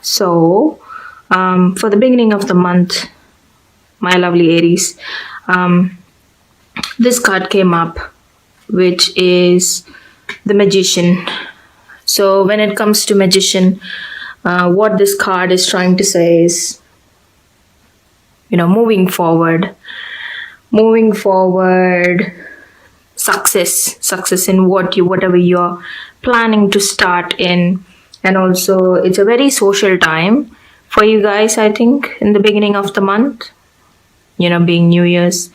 So, for the beginning of the month, my lovely Aries, this card came up, which is the Magician. So, when it comes to Magician, what this card is trying to say is, moving forward, success in whatever you're planning to start in. And also, it's a very social time for you guys, I think, in the beginning of the month, being New Year's.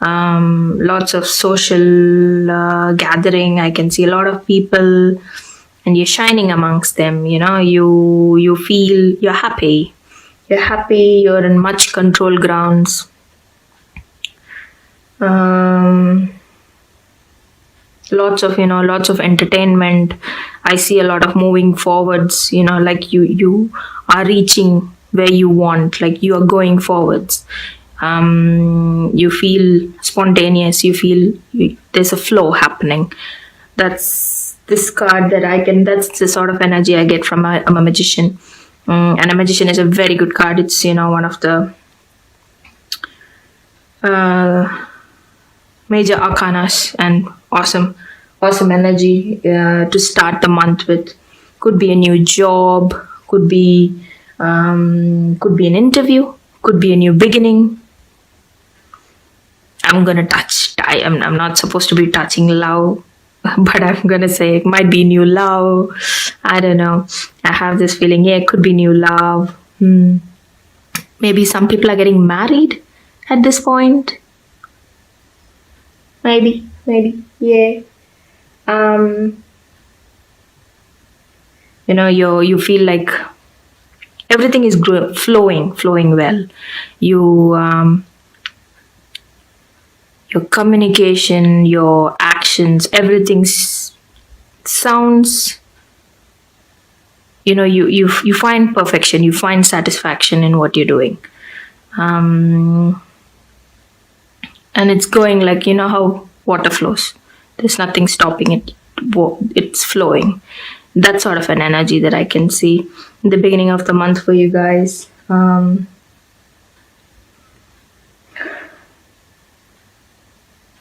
Lots of social gathering. I can see a lot of people, and you're shining amongst them. You feel you're happy. You're in much control grounds. Lots of entertainment. I see a lot of moving forwards, like you are reaching where you want, like you are going forwards. You feel spontaneous, there's a flow happening. That's this card that's the sort of energy I get from a magician. And a magician is a very good card. It's one of the major arcanas, and awesome energy to start the month with. Could be a new job, could be an interview, could be a new beginning. I'm not supposed to be touching love, but I'm gonna say it might be new love. I don't know. I have this feeling, it could be new love. Maybe some people are getting married at this point. Maybe, yeah. You feel like everything is flowing well. Your communication, your actions, everything sounds, you find perfection, you find satisfaction in what you're doing. And it's going like, how water flows. There's nothing stopping it. It's flowing. That sort of an energy that I can see in the beginning of the month for you guys.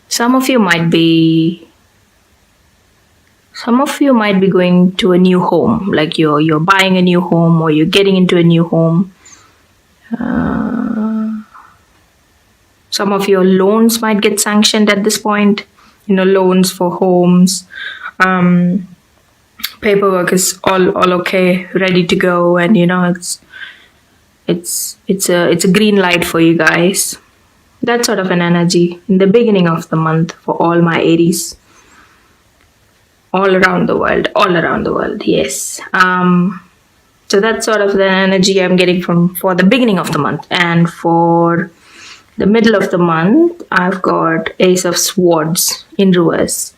Some of you might be going to a new home, like you're buying a new home, or you're getting into a new home. Some of your loans might get sanctioned at this point. Loans for homes. Paperwork is all okay, ready to go, and it's a green light for you guys. That sort of an energy in the beginning of the month for all my Aries. All around the world, yes. So that's sort of the energy I'm getting for the beginning of the month. And for the middle of the month, I've got Ace of Swords in reverse.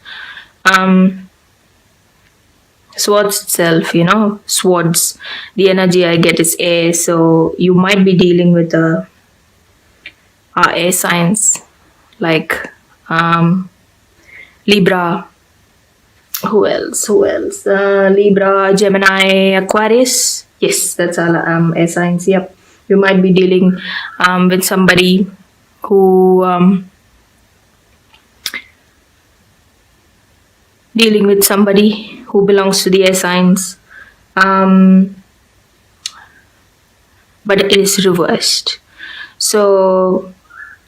Swords itself, swords, the energy I get is air. So you might be dealing with air signs like Libra. Who else? Libra, Gemini, Aquarius. Yes, that's all air signs. Yep. You might be dealing with somebody who belongs to the air signs. But it is reversed. So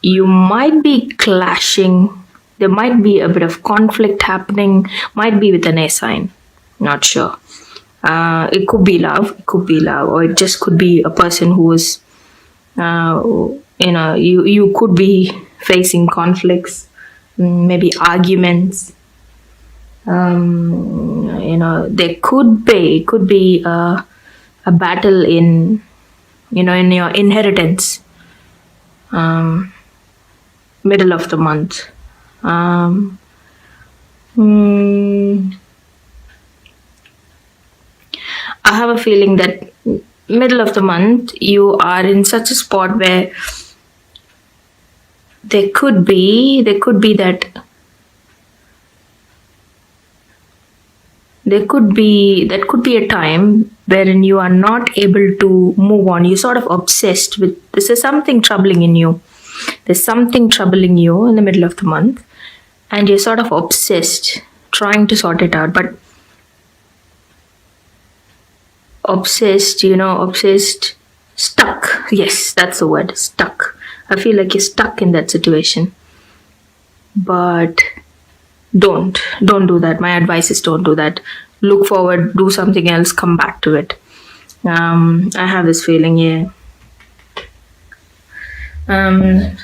you might be clashing. There might be a bit of conflict happening. Might be with an air sign. Not sure. It could be love, or it just could be a person who is, you could be facing conflicts, maybe arguments. There could be a battle in your inheritance. Middle of the month. I have a feeling that middle of the month you are in such a spot where there could be a time wherein you are not able to move on. You're sort of obsessed with this is something troubling in you. There's something troubling you in the middle of the month, and you're sort of obsessed trying to sort it out. But obsessed, stuck. Yes, that's the word, stuck. I feel like you're stuck in that situation. But don't do that. My advice is don't do that. Look forward, do something else, come back to it. I have this feeling, yeah.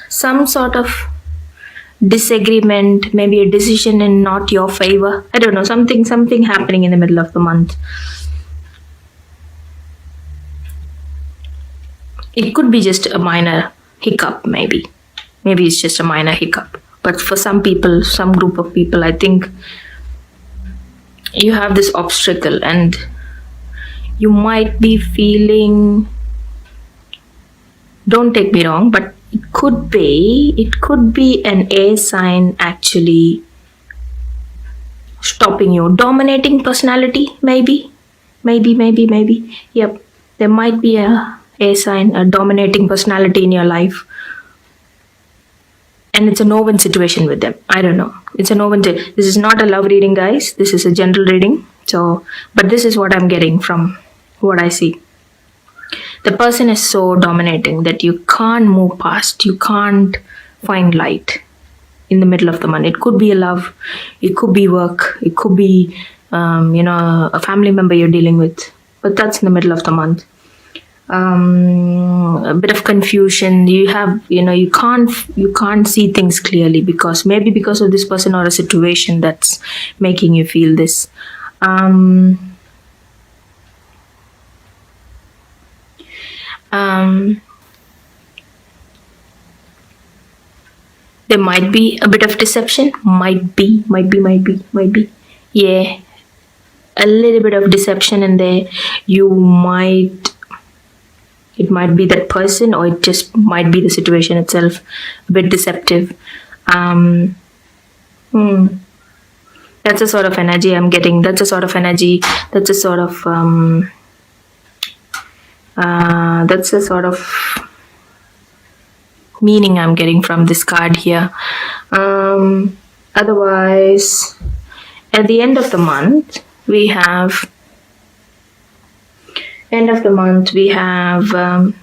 Some sort of disagreement, maybe a decision in not your favor. I don't know, something happening in the middle of the month. It could be just a minor hiccup, maybe. Maybe it's just a minor hiccup. But for some people, some group of people, I think you have this obstacle and you might be feeling, don't take me wrong, but it could be an air sign actually stopping you. Dominating personality, maybe. Yep. There might be a air sign, a dominating personality in your life. And it's a no-win situation with them. I don't know. It's a no-win. This is not a love reading, guys. This is a general reading. So, but this is what I'm getting from what I see. The person is so dominating that you can't move past. You can't find light in the middle of the month. It could be a love. It could be work. It could be, a family member you're dealing with. But that's in the middle of the month. A bit of confusion. You can't see things clearly because of this person or a situation that's making you feel this. There might be a bit of deception. Might be. Yeah, a little bit of deception in there. It might be that person, or it just might be the situation itself, a bit deceptive. That's a sort of energy I'm getting. That's a sort of meaning I'm getting from this card here. Otherwise, at the end of the month, we have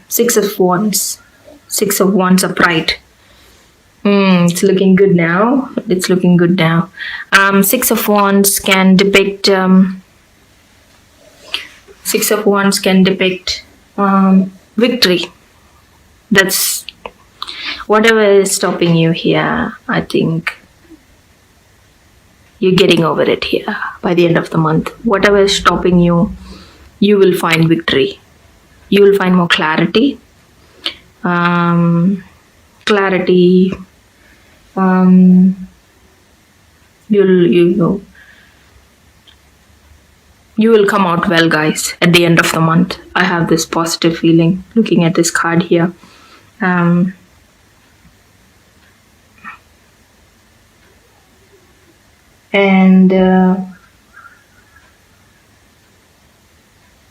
Six of Wands. Six of Wands upright. It's looking good now. Six of Wands can depict victory. That's whatever is stopping you here. I think you're getting over it here by the end of the month. Whatever is stopping you, you will find victory. You will find more clarity. You will come out well, guys, at the end of the month. I have this positive feeling looking at this card here.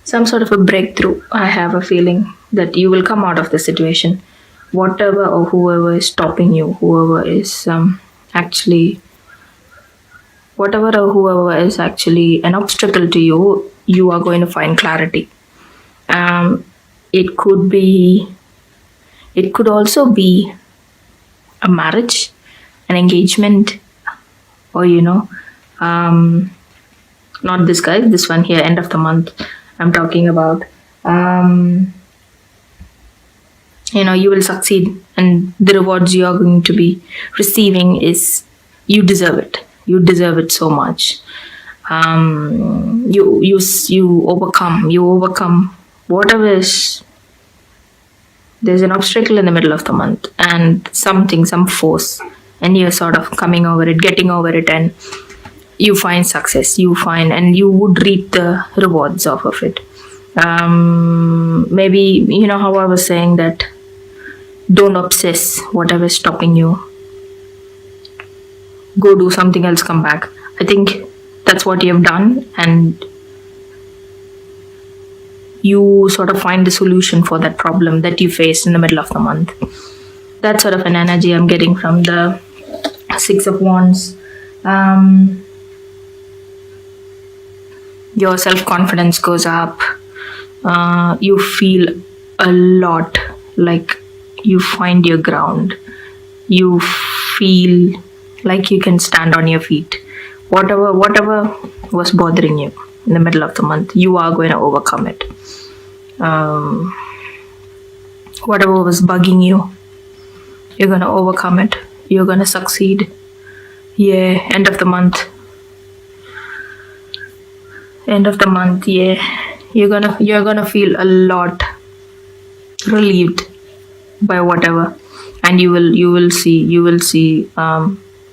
Some sort of a breakthrough. I have a feeling that you will come out of the situation. Whatever or whoever is stopping you, whoever is actually an obstacle to you, you are going to find clarity. It could also be a marriage, an engagement, or not this guy, this one here, end of the month I'm talking about. You will succeed, and the rewards you are going to be receiving is, you deserve it. You deserve it so much. You overcome whatever is. There's an obstacle in the middle of the month, and some force, and you're sort of coming over it, getting over it, and you find success. And you would reap the rewards off of it. Maybe how I was saying that don't obsess whatever is stopping you. Go do something else, come back. I think that's what you have done, and you sort of find the solution for that problem that you faced in the middle of the month. That's sort of an energy I'm getting from the Six of Wands. Your self-confidence goes up. You feel a lot like you find your ground. You feel like you can stand on your feet. Whatever was bothering you in the middle of the month, you are going to overcome it. Whatever was bugging you, you're going to overcome it. You're going to succeed. Yeah, end of the month, yeah, you're gonna feel a lot relieved by whatever, and you will see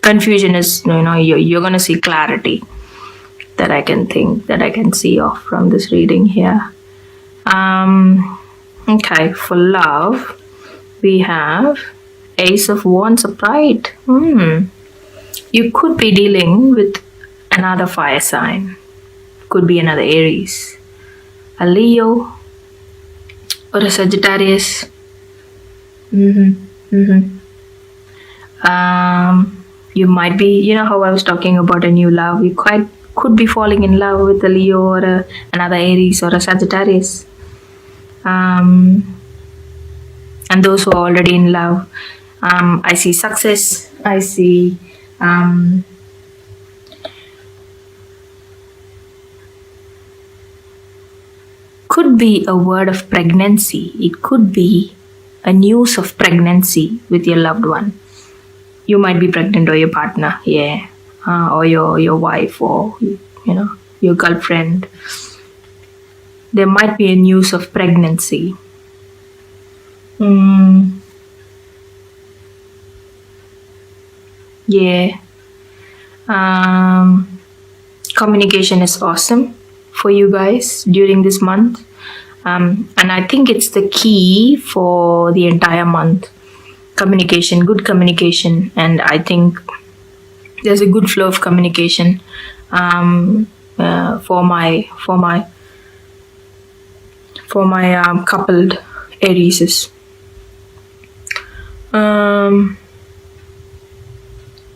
confusion is, you're gonna see clarity, that I can see off from this reading here. Okay, for love we have Ace of Wands upright. You could be dealing with another fire sign. Could be another Aries, a Leo, or a Sagittarius. You might be, how I was talking about a new love, you could be falling in love with a Leo or another Aries or a Sagittarius. And those who are already in love, I see success. I see could be a word of pregnancy. It could be a news of pregnancy with your loved one. You might be pregnant, or your partner, yeah, or your wife, or your girlfriend. There might be a news of pregnancy. Yeah. Communication is awesome for you guys during this month, and I think it's the key for the entire month. Communication, good communication, and I think there's a good flow of communication for my coupled Aries.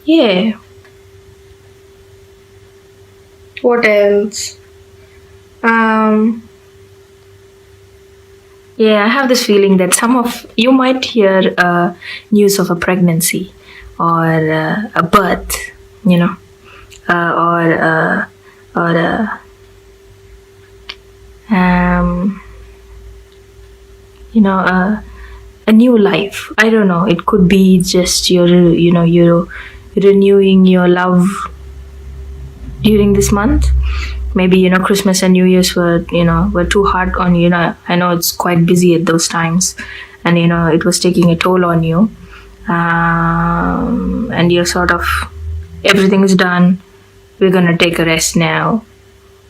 Yeah. What else? Yeah, I have this feeling that some of you might hear news of a pregnancy or a birth, or a new life. I don't know. It could be just you're renewing your love during this month. Maybe Christmas and New Year's were too hard on you. I know it's quite busy at those times, and it was taking a toll on you. And you're sort of, everything's done. We're gonna take a rest now.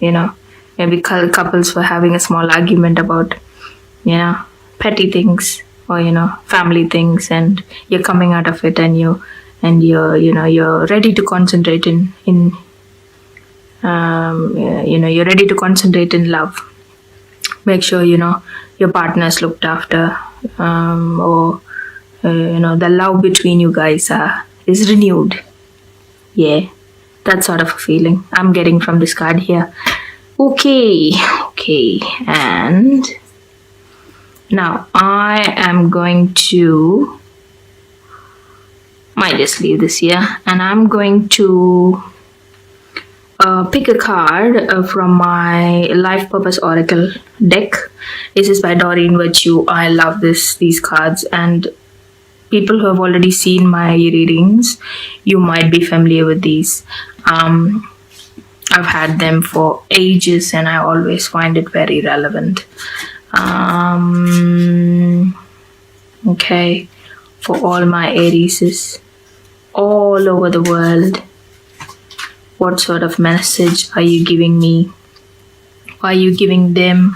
Maybe couples were having a small argument about petty things, or family things, and you're coming out of it, and you're ready to concentrate in you're ready to concentrate in love. Make sure your partner's looked after, or the love between you guys is renewed. Yeah, that sort of a feeling I'm getting from this card here. Okay, and now I am going to, might just leave this here, and I'm going to pick a card from my Life Purpose Oracle deck. This is by Doreen Virtue. I love these cards, and people who have already seen my readings, you might be familiar with these. I've had them for ages, and I always find it very relevant. Okay, for all my Aries all over the world, what sort of message are you giving me? Are you giving them?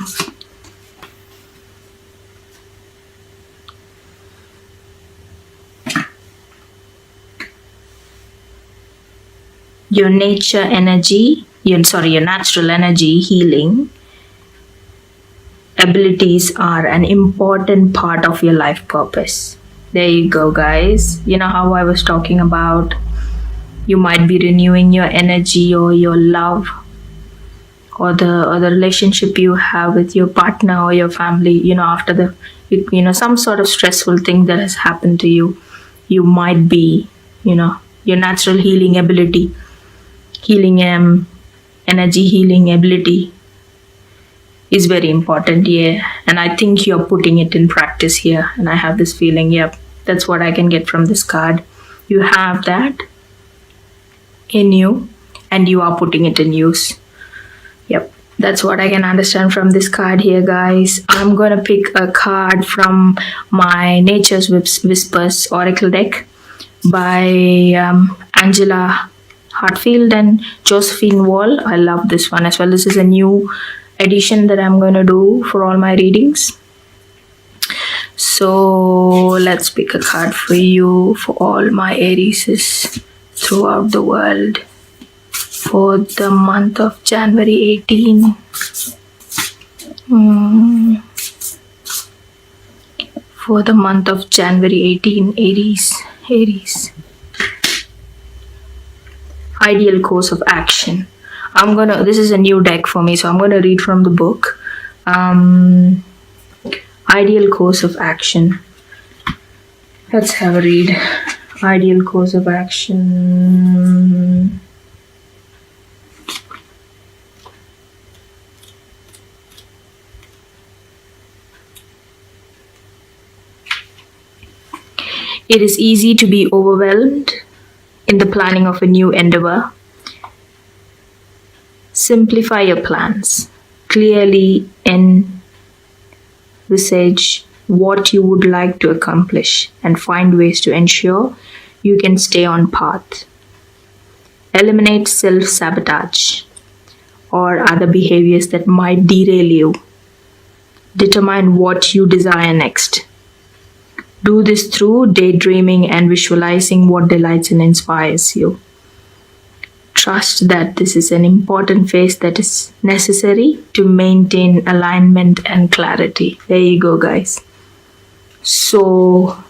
Your nature energy, your natural energy healing abilities are an important part of your life purpose. There you go, guys. You know how I was talking about you might be renewing your energy or your love or the relationship you have with your partner or your family, after some sort of stressful thing that has happened to you. You might be, your natural healing ability, healing energy healing ability is very important. Yeah, and I think you're putting it in practice here, and I have this feeling. Yep, that's what I can get from this card. You have that in you and you are putting it in use. Yep, that's what I can understand from this card here, guys. I'm gonna pick a card from my Nature's Whispers Oracle deck by Angela Hartfield and Josephine Wall. I love this one as well. This is a new edition that I'm gonna do for all my readings. So let's pick a card for you for all my Aries throughout the world for the month of January 18. For the month of January 18, Aries. Ideal course of action. This is a new deck for me, so I'm gonna read from the book. Ideal course of action. Let's have a read. Ideal course of action. It is easy to be overwhelmed in the planning of a new endeavor. Simplify your plans. Clearly envisage what you would like to accomplish and find ways to ensure you can stay on path. Eliminate self-sabotage or other behaviors that might derail you. Determine what you desire next. Do this through daydreaming and visualizing what delights and inspires you. Trust that this is an important phase that is necessary to maintain alignment and clarity. There you go, guys. So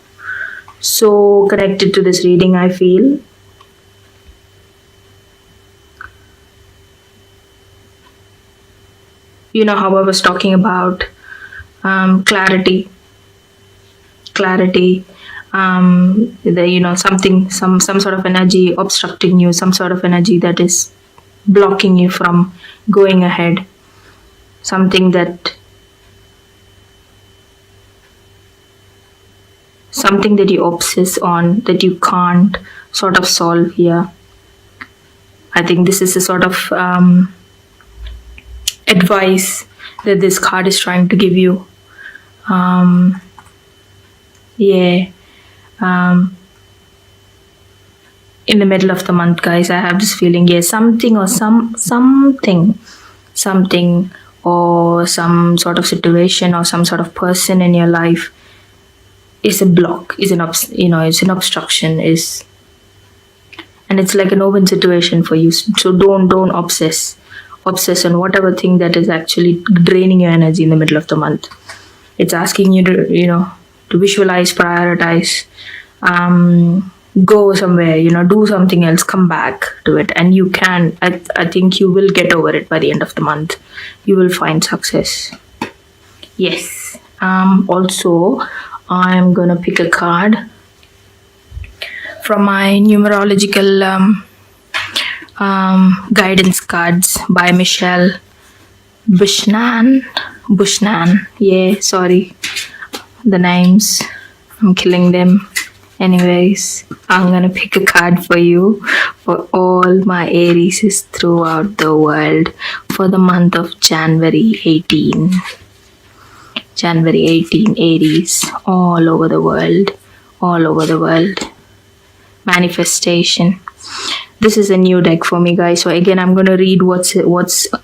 connected to this reading, I feel. You know how I was talking about clarity, some sort of energy obstructing you, some sort of energy that is blocking you from going ahead, something that you obsess on that you can't sort of solve here. I think this is a sort of advice that this card is trying to give you. In the middle of the month, guys, I have this feeling, something or something or some sort of situation or some sort of person in your life is a block, is an obstruction, and it's like an open situation for you. So don't obsess on whatever thing that is actually draining your energy in the middle of the month. It's asking you to visualize, prioritize, go somewhere, do something else, come back to it, and you can. I think you will get over it by the end of the month. You will find success. Yes. Also, I'm gonna pick a card from my numerological guidance cards by Michelle Bushnan. Yeah, sorry. The names, I'm killing them. Anyways, I'm gonna pick a card for you for all my Aries throughout the world for the month of January 18. January 18, Aries, all over the world. Manifestation. This is a new deck for me, guys. So again, I'm gonna read what's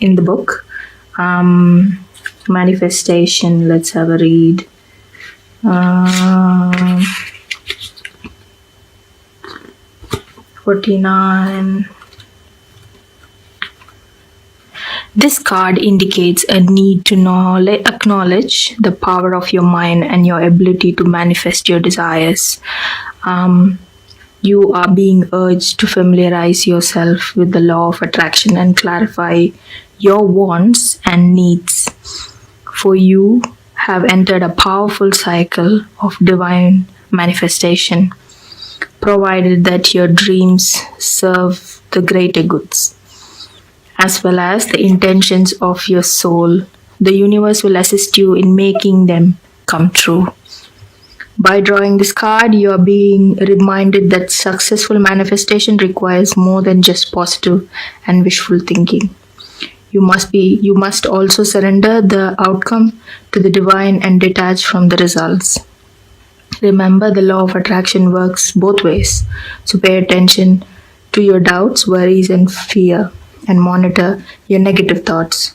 in the book. Manifestation. Let's have a read. 49. This card indicates a need to acknowledge the power of your mind and your ability to manifest your desires. Um, you are being urged to familiarize yourself with the law of attraction and clarify your wants and needs. For you have entered a powerful cycle of divine manifestation, provided that your dreams serve the greater goods as well as the intentions of your soul. The universe will assist you in making them come true. By drawing this card, you are being reminded that successful manifestation requires more than just positive and wishful thinking. You must also surrender the outcome to the divine and detach from the results. Remember, the law of attraction works both ways. So pay attention to your doubts, worries, and fear, and monitor your negative thoughts.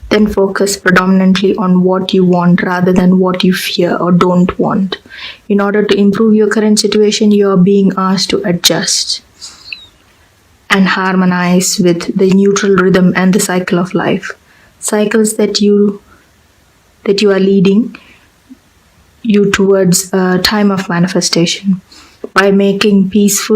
Then focus predominantly on what you want rather than what you fear or don't want. In order to improve your current situation, you are being asked to adjust and harmonize with the neutral rhythm and the cycle of life. Cycles that you are leading you towards a time of manifestation. By making peace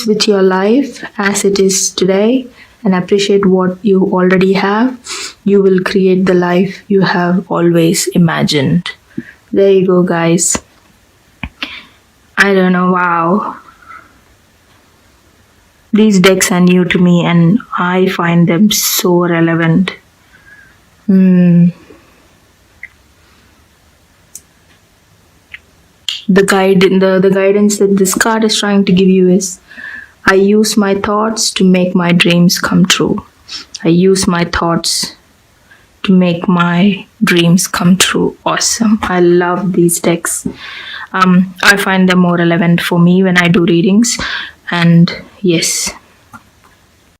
with your life as it is today and appreciate what you already have, you will create the life you have always imagined. There you go, guys. I don't know, wow. These decks are new to me and I find them so relevant. The guidance that this card is trying to give you is, I use my thoughts to make my dreams come true. I use my thoughts to make my dreams come true. Awesome. I love these decks. I find them more relevant for me when I do readings. And yes,